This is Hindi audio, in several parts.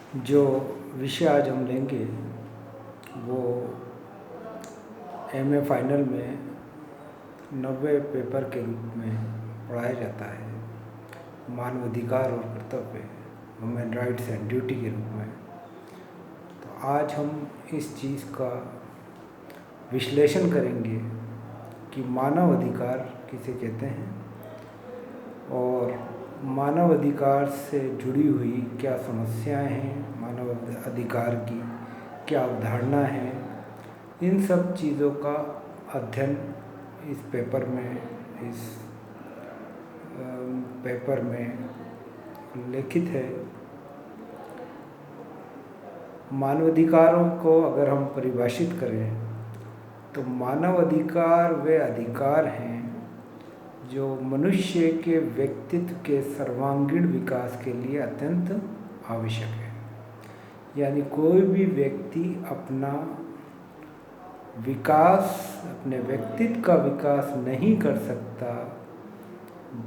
जो विषय आज हम लेंगे वो एमए फाइनल में 90 पेपर के रूप में पढ़ाया जाता है, मानवाधिकार और कर्तव्य, ह्यूमन राइट्स एंड ड्यूटी के रूप में। तो आज हम इस चीज़ का विश्लेषण करेंगे कि मानव अधिकार किसे कहते हैं और मानव अधिकार से जुड़ी हुई क्या समस्याएं हैं, मानव अधिकार की क्या अवधारणा है। इन सब चीज़ों का अध्ययन इस पेपर में लिखित है। मानवाधिकारों को अगर हम परिभाषित करें तो मानव अधिकार वे अधिकार हैं जो मनुष्य के व्यक्तित्व के सर्वांगीण विकास के लिए अत्यंत आवश्यक है। यानी कोई भी व्यक्ति अपना विकास, अपने व्यक्तित्व का विकास नहीं कर सकता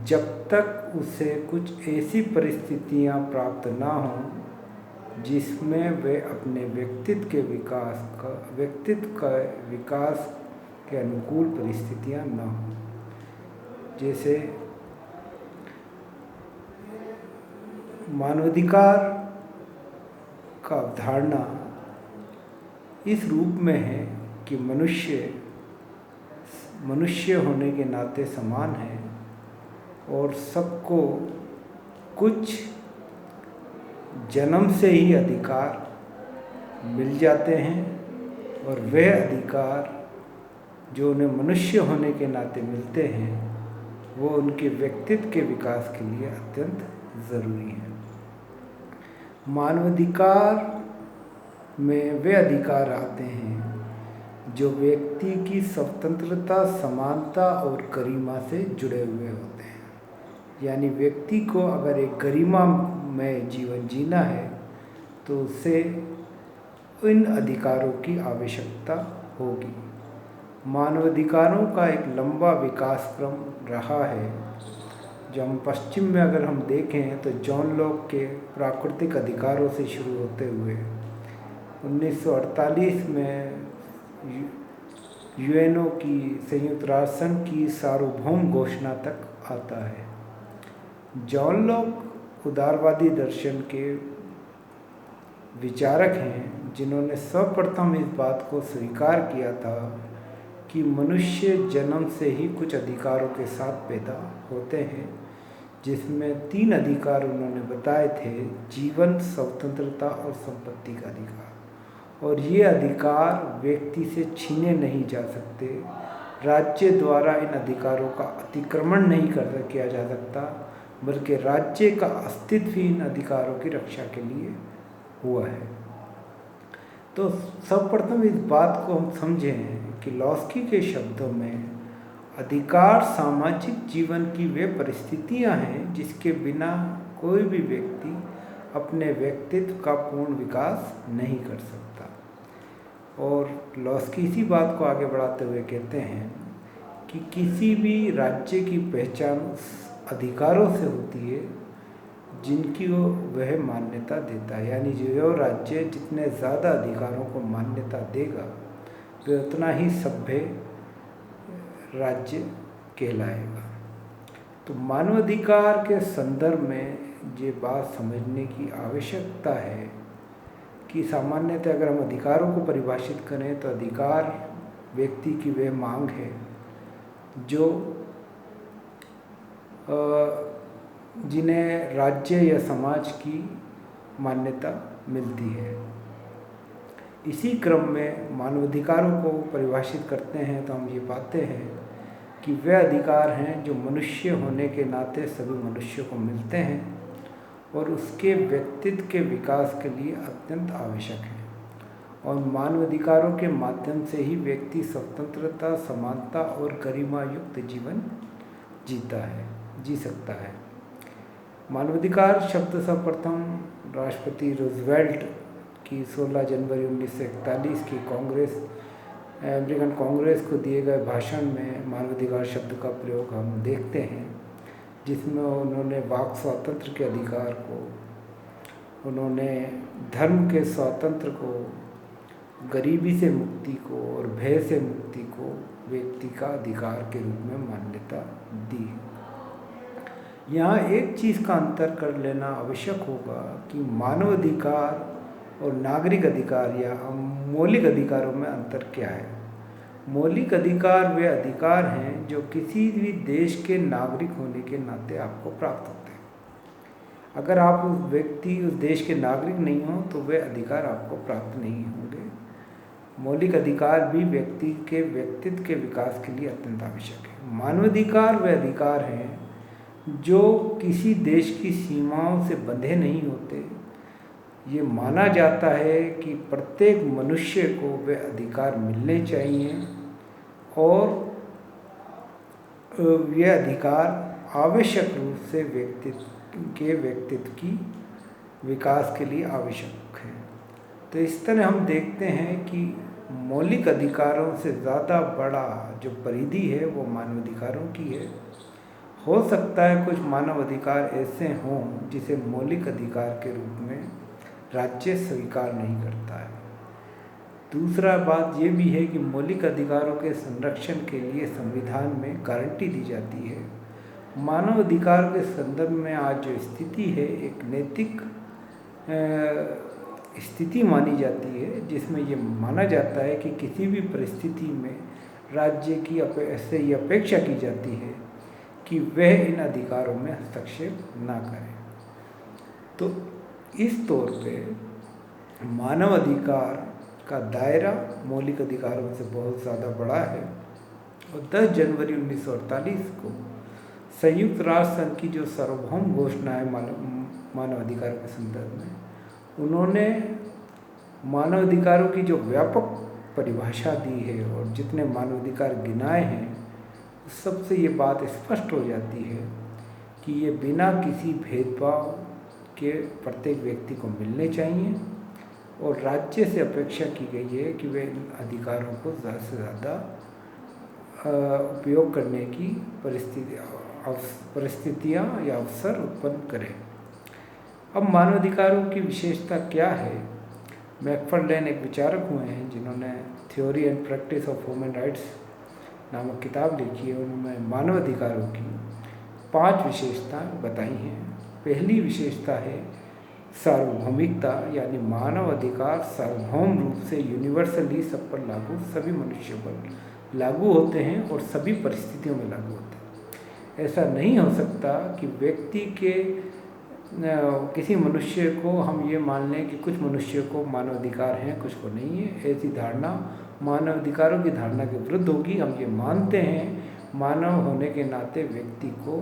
जब तक उसे कुछ ऐसी परिस्थितियां प्राप्त ना हों जिसमें वे अपने व्यक्तित्व के विकास के अनुकूल परिस्थितियां ना हों। जैसे मानवाधिकार का अवधारणा इस रूप में है कि मनुष्य होने के नाते समान है और सबको कुछ जन्म से ही अधिकार मिल जाते हैं और वह अधिकार जो उन्हें मनुष्य होने के नाते मिलते हैं वो उनके व्यक्तित्व के विकास के लिए अत्यंत ज़रूरी है। मानवाधिकार में वे अधिकार आते हैं जो व्यक्ति की स्वतंत्रता, समानता और गरिमा से जुड़े हुए होते हैं। यानी व्यक्ति को अगर एक गरिमा में जीवन जीना है तो उसे इन अधिकारों की आवश्यकता होगी। मानवाधिकारों का एक लंबा विकास क्रम रहा है। जो हम पश्चिम में अगर हम देखें तो जॉन लॉक के प्राकृतिक अधिकारों से शुरू होते हुए 1948 में यूएनओ की, संयुक्त राष्ट्र संघ की सार्वभौम घोषणा तक आता है। जॉन लॉक उदारवादी दर्शन के विचारक हैं जिन्होंने सर्वप्रथम इस बात को स्वीकार किया था कि मनुष्य जन्म से ही कुछ अधिकारों के साथ पैदा होते हैं, जिसमें 3 अधिकार उन्होंने बताए थे: जीवन, स्वतंत्रता और संपत्ति का अधिकार। और ये अधिकार व्यक्ति से छीने नहीं जा सकते। राज्य द्वारा इन अधिकारों का अतिक्रमण नहीं किया जा सकता, बल्कि राज्य का अस्तित्व ही इन अधिकारों की रक्षा के लिए हुआ है। तो सर्वप्रथम इस बात को हम समझें कि लॉस्की के शब्दों में अधिकार सामाजिक जीवन की वे परिस्थितियां हैं जिसके बिना कोई भी व्यक्ति अपने व्यक्तित्व का पूर्ण विकास नहीं कर सकता। और लॉस्की इसी बात को आगे बढ़ाते हुए कहते हैं कि किसी भी राज्य की पहचान उस अधिकारों से होती है जिनकी वह मान्यता देता है। यानी जो राज्य जितने ज़्यादा अधिकारों को मान्यता देगा वह उतना ही सभ्य राज्य कहलाएगा। तो मानवाधिकार के संदर्भ में ये बात समझने की आवश्यकता है कि सामान्यतः अगर हम अधिकारों को परिभाषित करें तो अधिकार व्यक्ति की वह मांग है जो जिन्हें राज्य या समाज की मान्यता मिलती है। इसी क्रम में मानवाधिकारों को परिभाषित करते हैं तो हम ये पाते हैं कि वे अधिकार हैं जो मनुष्य होने के नाते सभी मनुष्यों को मिलते हैं और उसके व्यक्तित्व के विकास के लिए अत्यंत आवश्यक हैं। और मानवाधिकारों के माध्यम से ही व्यक्ति स्वतंत्रता, समानता और गरिमा युक्त जीवन जी सकता है। मानवाधिकार शब्द सर्वप्रथम राष्ट्रपति रूजवेल्ट की 16 जनवरी 1941 की अमेरिकन कांग्रेस को दिए गए भाषण में मानवाधिकार शब्द का प्रयोग हम देखते हैं, जिसमें उन्होंने वाक स्वातंत्र्य के अधिकार को उन्होंने धर्म के स्वातंत्र्य को, गरीबी से मुक्ति को और भय से मुक्ति को व्यक्ति का अधिकार के रूप में मान्यता दी। यहाँ एक चीज़ का अंतर कर लेना आवश्यक होगा कि मानव अधिकार और नागरिक अधिकार या मौलिक अधिकारों में अंतर क्या है। मौलिक अधिकार वे अधिकार हैं जो किसी भी देश के नागरिक होने के नाते आपको प्राप्त होते हैं। अगर आप उस देश के नागरिक नहीं हो तो वे अधिकार आपको प्राप्त नहीं होंगे। मौलिक अधिकार भी व्यक्ति के व्यक्तित्व के विकास के लिए अत्यंत आवश्यक है। मानवाधिकार वे अधिकार हैं जो किसी देश की सीमाओं से बंधे नहीं होते। ये माना जाता है कि प्रत्येक मनुष्य को वे अधिकार मिलने चाहिए और ये अधिकार आवश्यक रूप से व्यक्तित्व की विकास के लिए आवश्यक है। तो इस तरह हम देखते हैं कि मौलिक अधिकारों से ज़्यादा बड़ा जो परिधि है वो मानवाधिकारों की है। हो सकता है कुछ मानव अधिकार ऐसे हों जिसे मौलिक अधिकार के रूप में राज्य स्वीकार नहीं करता है। दूसरा बात ये भी है कि मौलिक अधिकारों के संरक्षण के लिए संविधान में गारंटी दी जाती है। मानव अधिकार के संदर्भ में आज जो स्थिति है एक नैतिक स्थिति मानी जाती है, जिसमें ये माना जाता है कि किसी भी परिस्थिति में राज्य की ऐसे ये अपेक्षा की जाती है कि वह इन अधिकारों में हस्तक्षेप ना करें। तो इस तौर पे मानव अधिकार का दायरा मौलिक अधिकारों से बहुत ज़्यादा बड़ा है। और 10 जनवरी 1948 को संयुक्त राष्ट्र संघ की जो सार्वभौम घोषणा है मानव अधिकारों के संदर्भ में, उन्होंने मानवाधिकारों की जो व्यापक परिभाषा दी है और जितने मानवाधिकार गिनाए हैं, सबसे ये बात स्पष्ट हो जाती है कि ये बिना किसी भेदभाव के प्रत्येक व्यक्ति को मिलने चाहिए और राज्य से अपेक्षा की गई है कि वे इन अधिकारों को ज़्यादा से ज़्यादा उपयोग करने की परिस्थितियाँ या अवसर उत्पन्न करें। अब मानवाधिकारों की विशेषता क्या है? मैकफर्लेन एक विचारक हुए हैं जिन्होंने theory and practice of human rights नामक किताब लिखी है। उन्होंने मानवाधिकारों की 5 विशेषताएं बताई हैं। पहली विशेषता है सार्वभौमिकता, यानी मानव अधिकार सार्वभौम रूप से यूनिवर्सली सब पर लागू, सभी मनुष्यों पर लागू होते हैं और सभी परिस्थितियों में लागू होते हैं। ऐसा नहीं हो सकता कि व्यक्ति के किसी मनुष्य को हम ये मान लें कि कुछ मनुष्य को मानवाधिकार हैं, कुछ को नहीं है। ऐसी धारणा मानवाधिकारों की धारणा के विरुद्ध होगी। हम ये मानते हैं मानव होने के नाते व्यक्ति को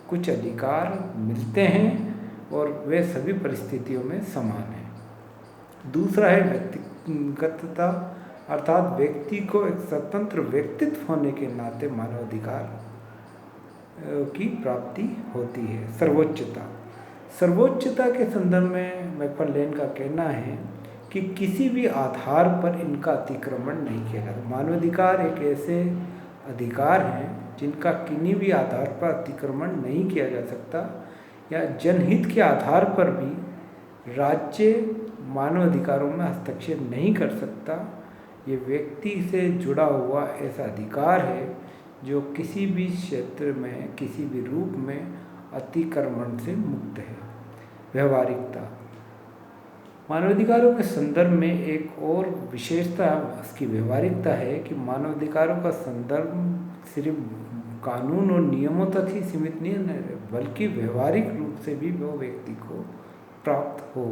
कुछ अधिकार मिलते हैं और वे सभी परिस्थितियों में समान हैं। दूसरा है व्यक्तिगतता, अर्थात व्यक्ति को एक स्वतंत्र व्यक्तित्व होने के नाते मानवाधिकार की प्राप्ति होती है। सर्वोच्चता के संदर्भ में मैकफर्लेन का कहना है कि किसी भी आधार पर इनका अतिक्रमण नहीं किया जाता। मानवाधिकार एक ऐसे अधिकार हैं जिनका किन्हीं भी आधार पर अतिक्रमण नहीं किया जा सकता, या जनहित के आधार पर भी राज्य मानवाधिकारों में हस्तक्षेप नहीं कर सकता। ये व्यक्ति से जुड़ा हुआ ऐसा अधिकार है जो किसी भी क्षेत्र में, किसी भी रूप में अतिक्रमण से मुक्त है। व्यवहारिकता, मानवाधिकारों के संदर्भ में एक और विशेषता इसकी व्यवहारिकता है कि मानवाधिकारों का संदर्भ सिर्फ कानून और नियमों तक ही सीमित नहीं है, बल्कि व्यवहारिक रूप से भी वो व्यक्ति को प्राप्त हो।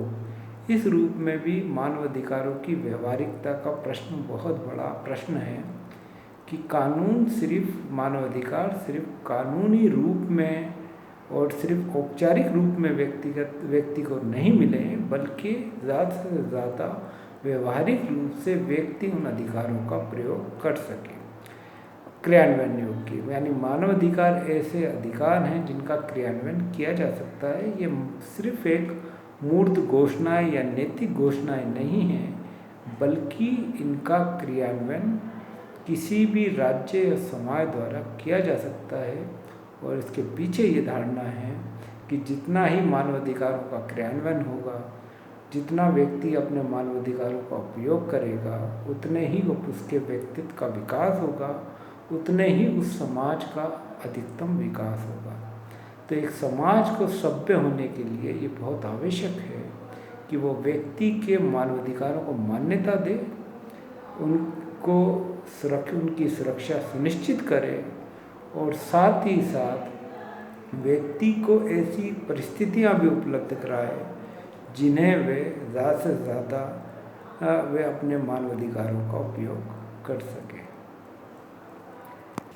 इस रूप में भी मानवाधिकारों की व्यवहारिकता का प्रश्न बहुत बड़ा प्रश्न है कि कानून सिर्फ मानवाधिकार सिर्फ कानूनी रूप में और सिर्फ औपचारिक रूप में व्यक्ति को नहीं मिले, बल्कि ज़्यादा से ज़्यादा व्यवहारिक रूप से व्यक्ति उन अधिकारों का प्रयोग कर सके। क्रियान्वयन योग्य, यानी मानवाधिकार ऐसे अधिकार हैं जिनका क्रियान्वयन किया जा सकता है। ये सिर्फ एक मूर्त घोषणाएं या नैतिक घोषणाएं नहीं हैं, बल्कि इनका क्रियान्वयन किसी भी राज्य या समाज द्वारा किया जा सकता है। और इसके पीछे ये धारणा है कि जितना ही मानवाधिकारों का क्रियान्वयन होगा, जितना व्यक्ति अपने मानवाधिकारों का उपयोग करेगा उतने ही उसके व्यक्तित्व का विकास होगा, उतने ही उस समाज का अधिकतम विकास होगा। तो एक समाज को सभ्य होने के लिए ये बहुत आवश्यक है कि वो व्यक्ति के मानवाधिकारों को मान्यता दे, उनको उनकी सुरक्षा सुनिश्चित करे और साथ ही साथ व्यक्ति को ऐसी परिस्थितियां भी उपलब्ध कराए जिन्हें वे ज़्यादा से ज़्यादा वे अपने मानवाधिकारों का उपयोग कर सकें।